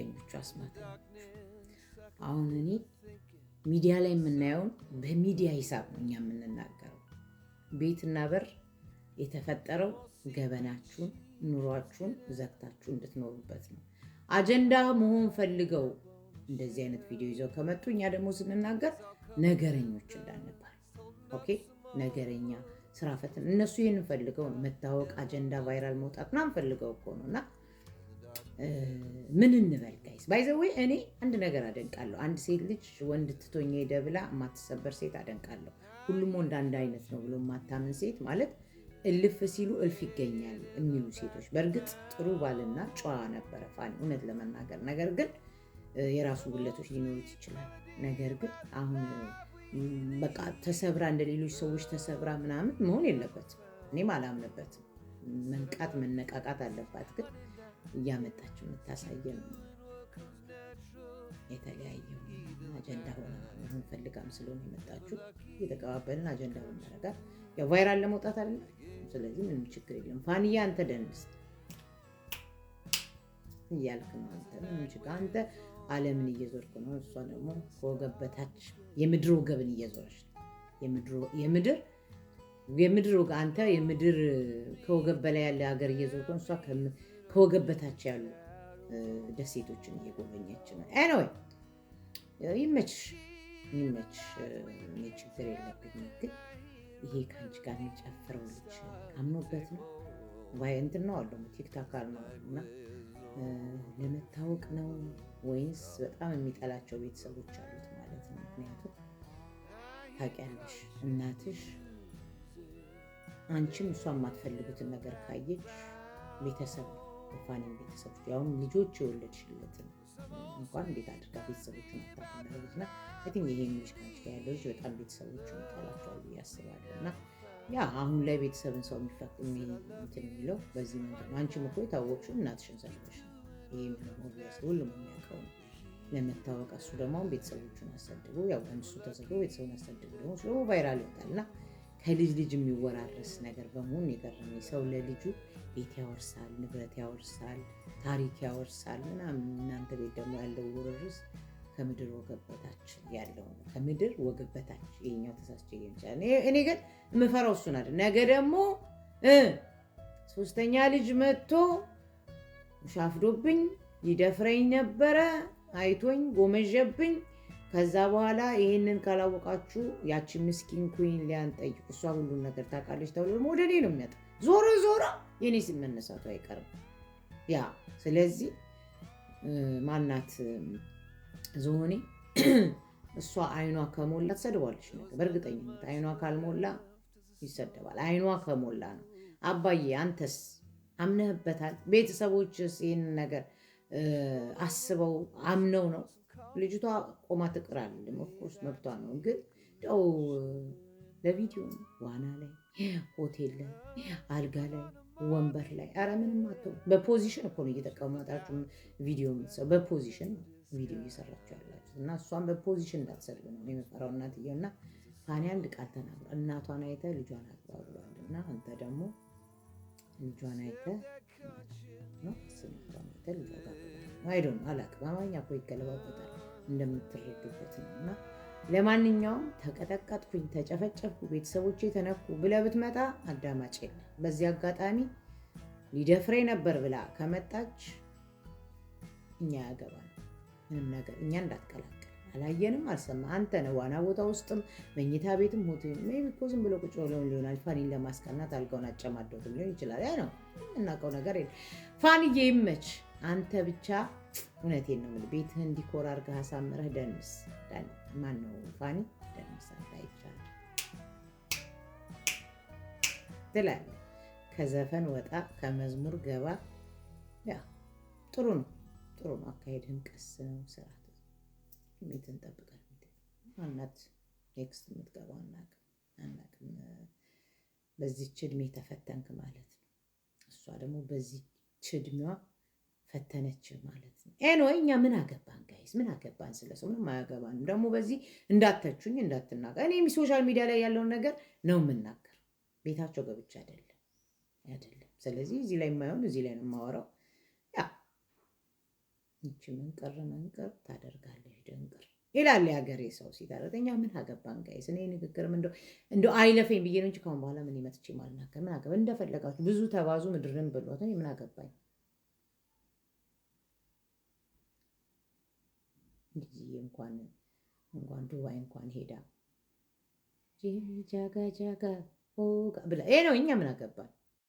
ፖለቲከኞቹ አስማተኞቹ። አሁን እኔ ሚዲያ ላይ የምናየውን በሚዲያ ሂሳብ ነው እኛ የምንናገረው። ቤትና በር የተፈጠረው ገበናችሁን ኑሯችሁን ዘግታችሁ እንድትኖሩበት ነው። አጀንዳ መሆን ፈልገው እንደዚህ አይነት ቪዲዮ ይዘው ከመጡ እኛ ደግሞ ስንናገር ነገረኞች እንዳንባል። ኦኬ ነገረኛ ስራ ፈትን እነሱ ይህንን ፈልገው ነው መታወቅ፣ አጀንዳ፣ ቫይራል መውጣት ምናምን ፈልገው እኮ ነው። እና ምን እንበል ጋይስ? ባይ ዘ ዌይ እኔ አንድ ነገር አደንቃለሁ። አንድ ሴት ልጅ ወንድ ትቶኝ ሄደ ብላ የማትሰበር ሴት አደንቃለሁ። ሁሉም ወንድ አንድ አይነት ነው ብሎ የማታምን ሴት ማለት እልፍ ሲሉ እልፍ ይገኛል የሚሉ ሴቶች። በእርግጥ ጥሩ ባልና ጨዋ ነበረ ፋኒ እውነት ለመናገር ነገር ግን የራሱ ጉለቶች ሊኖሩት ይችላል። ነገር ግን አሁን በቃ ተሰብራ እንደ ሌሎች ሰዎች ተሰብራ ምናምን መሆን የለበትም። እኔም አላምንበትም። መንቃት መነቃቃት አለባት። ግን እያመጣችሁ የምታሳየን የተለያየ አጀንዳ ሆነ መሆን ፈልጋም ስለሆነ የመጣችሁ እየተቀባበልን አጀንዳ በማረጋት ያው ቫይራል ለመውጣት አይደለም። ስለዚህ ምንም ችግር የለም። ፋንያ አንተ ደንስ እያልክ ነው። አንተ ምንም ችግር አንተ ዓለምን እየዞርክ ነው። እሷ ደግሞ ከወገብ በታች የምድር ወገብን እየዞረች የምድር ወገብ አንተ የምድር ከወገብ በላይ ያለ ሀገር እየዞርክ ነው። እሷ ከወገብ በታች ያሉ ደሴቶችን እየጎበኘች ነው። ኤኒዌይ ይመችሽ። እኔ ችግር የለብኝም። ግን ይሄ ከአንቺ ጋር የሚጨፍረው ልጅ አምኖበት ነው ወይ እንትን ነው አለው ቲክታክ ነው እና ለመታወቅ ነው ወይስ በጣም የሚጠላቸው ቤተሰቦች አሉት ማለት ነው? ምክንያቱም ታውቂያለሽ እናትሽ አንቺም እሷ የማትፈልጉትን ነገር ካየች ቤተሰብ ነው የፋኒን ቤተሰቦች ያውም ልጆች የወለድሽለትን እንኳን እንዴት አድርጋ ቤተሰቦቹን አታውቅም። አይ ቲንክ ይሄ ልጅ ከአንቺ ጋር ያለው ልጅ በጣም ቤተሰቦቹን ይጠላቸዋል ብዬ አስባለሁ። እና ያ አሁን ላይ ቤተሰብን ሰው እንትን የሚለው በዚህ መንገድ ነው። አንቺም እኮ የታወቅሽው እናትሽን ሰልበሽ ነው። ይሄ ሁሉም የሚያውቀው ነው። ለመታወቅ እሱ ደግሞ ቤተሰቦቹን አሰድቦ ያው እሱ ተሰድቦ ቤተሰቡን አሰድቦ ደግሞ ስለ ቫይራል ይወጣል እና ከልጅ ልጅ የሚወራረስ ነገር በመሆኑ የገረመኝ ሰው ለልጁ ቤት ያወርሳል፣ ንብረት ያወርሳል፣ ታሪክ ያወርሳል ምናምን። እናንተ ቤት ደግሞ ያለው ውርርስ ከምድር ወገብ በታች ያለው ነው። ከምድር ወገብ በታች ይሄኛው ተሳስቼ ይችላል። እኔ ግን የምፈራው እሱን አይደል። ነገ ደግሞ ሶስተኛ ልጅ መጥቶ ሻፍዶብኝ ሊደፍረኝ ነበረ አይቶኝ ጎመጀብኝ። ከዛ በኋላ ይሄንን ካላወቃችሁ ያቺ ምስኪን ኩዊን ሊያን ጠይቁ። እሷ ሁሉን ነገር ታውቃለች ተብሎ ደግሞ ወደ እኔ ነው የሚመጣ። ዞሮ የኔ ስም መነሳቱ አይቀርም። ያ ስለዚህ ማናት ዝሆኔ እሷ አይኗ ከሞላ ትሰድባለች ነው በእርግጠኝነት። አይኗ ካልሞላ ይሰደባል። አይኗ ከሞላ ነው። አባዬ አንተስ አምነህበታል? ቤተሰቦችስ ይህን ነገር አስበው አምነው ነው? ልጅቷ ቆማ ትቅር አይደለም፣ ኦፍኮርስ መብቷ ነው። ግን ው ለቪዲዮ ዋና ላይ፣ ሆቴል ላይ፣ አልጋ ላይ፣ ወንበር ላይ ኧረ ምንም አትሆን። በፖዚሽን እኮ ነው እየተቀመጣችሁ ቪዲዮ የምትሰሩ። በፖዚሽን ነው ቪዲዮ እየሰራችሁ ያላችሁ እና እሷን በፖዚሽን እንዳትሰድብ ነው የምፈራው። እናትየው እና ፋኒ አንድ ቃል ተናግሯል። እናቷን አይተህ ልጇን አግባ ብሏል። እና አንተ ደግሞ ልጇን አይተህ ነው ስናቷን አይተህ ልጇን አግባ። አይዶን አላውቅም። አማርኛ እኮ ይገለባበጣል እንደምትረዱበት ነው። እና ለማንኛውም ተቀጠቀጥኩኝ፣ ተጨፈጨፍኩ፣ ቤተሰቦቼ ተነኩ ብለህ ብትመጣ አዳማጭ የለም። በዚህ አጋጣሚ ሊደፍሬ ነበር ብላ ከመጣች እኛ ያገባል ምንም ነገር እኛ እንዳትቀላቀል። አላየንም፣ አልሰማ አንተ ነህ ዋና ቦታ ውስጥም መኝታ ቤትም ሆቴል ሜይ ቢ እኮ ዝም ብሎ ቁጭ ብለው ሊሆናል። ፋኒን ለማስቀናት አልጋውን አጨማደውትም ሊሆን ይችላል። ያ ነው እናውቀው ነገር የለም። ፋኒዬ ይመች። አንተ ብቻ እውነቴን ነው የምልህ ቤትህን ዲኮር አድርገህ አሳምረህ ደንስ። ማን ነው ፋኒ ደንስ አይቻልም ትላለህ። ከዘፈን ወጣ ከመዝሙር ገባ። ያ ጥሩ ነው አካሄድህን ቀስ ነው ስርዓት ስሜትን ጠብቀህ አናት ኔክስት የምትገባው አናቅም። በዚህች እድሜ ተፈተንክ ማለት ነው። እሷ ደግሞ በዚህች እድሜዋ ፈተነች ማለት ነው። ኤንወይ እኛ ምን አገባን ጋይስ? ምን አገባን? ስለሰው ምንም አያገባንም። ደግሞ በዚህ እንዳተቹኝ እንዳትናገር። እኔ ሶሻል ሚዲያ ላይ ያለውን ነገር ነው የምናገር። ቤታቸው ገብቻ አይደለም። ስለዚህ እዚህ ላይ የማይሆን እዚህ ላይ ነው የማወራው። ያ ይቺ መንቀር ታደርጋለች ደንቅር ይላል የሀገሬ ሰው ሲታረቅ። እኛ ምን አገባን ጋይስ? እኔ ንግግርም እንደው አይለፈኝ ብዬ ነው እንጂ ካሁን በኋላ ምን ይመጥቼ ማልናገር ምን አገባ? እንደፈለጋችሁ ብዙ ተባዙ ምድርን ብሎት እኔ ምን አገባኝ? ጊዜ እንኳን ዱባይ እንኳን ሄዳ ጃጋ ብላ ይሄ ነው። እኛ ምን አገባን?